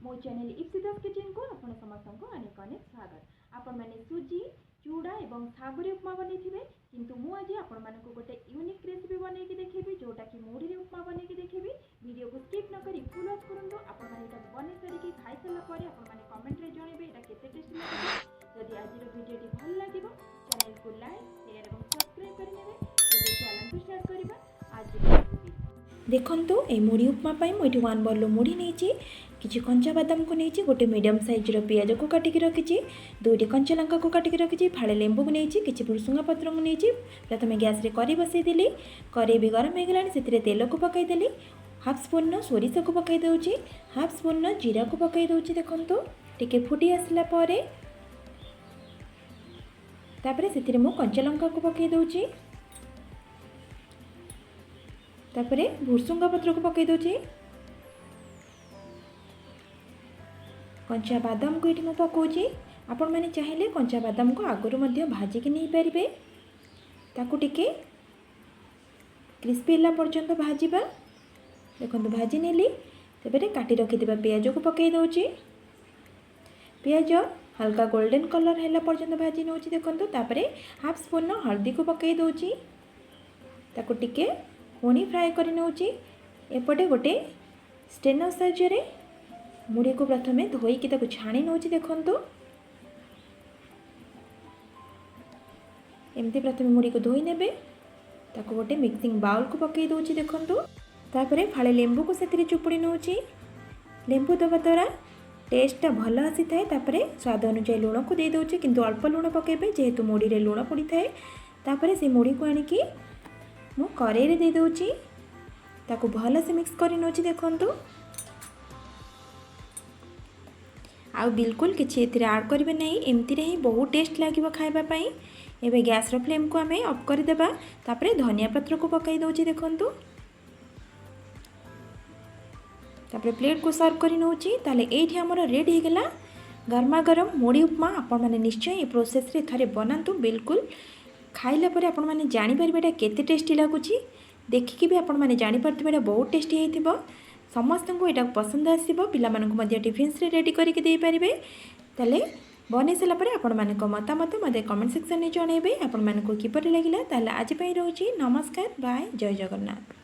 मो channel Ipsita kitchen को आपण समस्त को अनेक अनेक स्वागत। आपण माने सूजी चूड़ा एवं सागुरी उपमा बनै थिबे, किंतु मु आज आपण माने को गोटे यूनिक रेसिपी बनै के देखेबी जोटा कि मुढ़ी उपमा बनै के देखेबी। वीडियो को स्किप न करी फुल वॉच करंतु। आपण माने एटा बनै करी कि खाइ सला परे आपण माने कमेंट रे जणेबे एटा केते टेस्टी लागबो। जदि आज रो वीडियो टी भल लागिबो चैनल को लाइक शेयर एवं सब्सक्राइब करि नेबे। तो चैनल को स्टार्ट करिबा आज रेसिपी। देखंतु ए मुढ़ी उपमा पाई मुझे 1 बल्लो मुढ़ी नहीं किसी कंचा बादाम को नहीं गोटे मीडियम साइज पियाज को काटिकी रखी 2टी कंचा लंका को काटिकी रखी फाड़े लेंबू को नहीं किसी भुसुंगा पत्र को नहीं प्रथम गैस रे करी बसईदेली। करी भी गरम हो गलानी से तेल को पकईदेली। हाफ स्पून सोरिष को पकई दूची, हाफ स्पून जीरा को पकई दूची। देखंतु टिके फुटी आसला परे तापरे सेतिरे मु कंचा लंका को पकई दूची, तापरे भुसुंगा पत्र को पकई दूची। कंचा बादाम को ये पकाउची। आपण मैंने चाहिए कंचा बादाम को आगुरी मध्य भाजिकी नहीं पारे, ताकू टिके क्रिस्पी होला पर्यंत भाजिबा। देखो भाजी नेली तेरे काटी रखि पियाज को पकई दूची। पियाज हल्का गोल्डन कलर है पर्यंत भाजी नौची। देखो तापरे हाफ स्पून हल्दी को पकई दूची, ताकू टिके पुणी फ्राए कर नौची। एपटे गोटे स्टेनर साहाय्य मुढ़ी को प्रथमे धोईकी ताकू छाणी नौची। देखंतु एमती प्रथमे मुढ़ी को धोई नेबे, ताकू गोटे मिक्सिंग बाउल को पकई दूची। देखंतु तापरे फाळे लेंबू को सेतिरे चुपुड़ी नौची। लेंबू दबा द्वारा टेस्टा भल आसी थाए। तापरे स्वाद अनुसार लुण को दे दउची, किंतु अल्प लुण पकेबे जेहेतु मुढ़ी रे लुण पड़ी थाए। तापरे से मुढ़ी को आनिकी मु करेई रे दे दउची, ताकू भल से मिक्स करी नौची। देखंतु आउ बिल्कुल किसी एथिरे ऐड करिवे नहीं, एमती रे ही बहुत टेस्ट लागिबो खाइबा पई। एबे गैस रो फ्लेम को आमे ऑफ कर देबा। तापरे धनिया पत्र को पकाई दउची। देखंतु तापरे प्लेट को सर्व करी नउची। ताले एठी हमर रेडी हे गेला गरमा गरम मुढ़ी उपमा। आपण माने निश्चय ए प्रोसेस रे थरे बनांतु। बिल्कुल खाइला परे आपण माने जानि परबे एटा केते टेस्टी लागुची। देखिकी भी आपण माने जानि परथिबे एटा बहुत टेस्टी हेतिबो। समस्त को यहाँ पसंद आसो। पिला टिफिन रे रेडी करके दे पारे। ताले बनै सारा पर आपण मानक मतामत मत कमेंट सेक्शन में जनइबे। आपण मानक किपरि लागिला। ताले आज पई रहउची नमस्कार, बाय, जय जगन्नाथ।